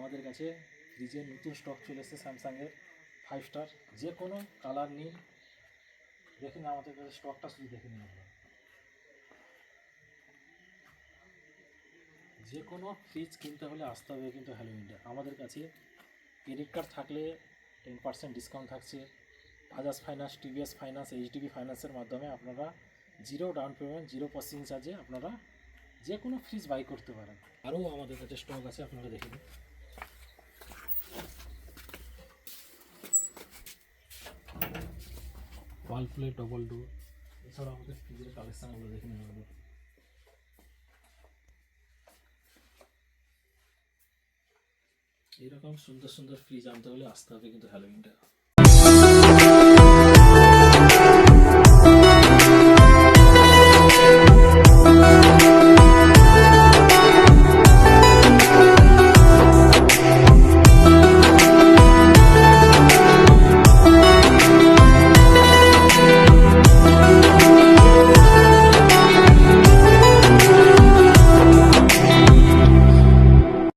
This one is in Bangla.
আমাদের কাছে ফ্রিজের নতুন স্টক চলে এসেছে স্যামসাংয়ের 5 স্টার, যে কোনো কালার নিন। দেখুন আমাদের কাছে স্টকটা শুধু দেখে নিন আপনারা। যে কোনো ফ্রিজ কিনতে হলে আসতে হবে কিন্তু হ্যালো ইন্ডিয়া। আমাদের কাছে ক্রেডিট কার্ড থাকলে 10% ডিসকাউন্ট থাকছে। Bajaj finance, TVS finance, HDB ফাইন্যান্সের মাধ্যমে আপনারা zero down payment, zero processing চার্জে আপনারা যে কোনো ফ্রিজ বাই করতে পারেন। আরও আমাদের কাছে স্টক আছে, আপনারা দেখে নিন। ওয়াল প্লেট, ডবল ডোর, এছাড়াও আমাদের ফ্রিজের কালেকশানগুলো দেখে নিন আমাদের। এইরকম সুন্দর সুন্দর ফ্রিজ আনতে হলে আসতে হবে কিন্তু হ্যালো ইন্ডিয়া।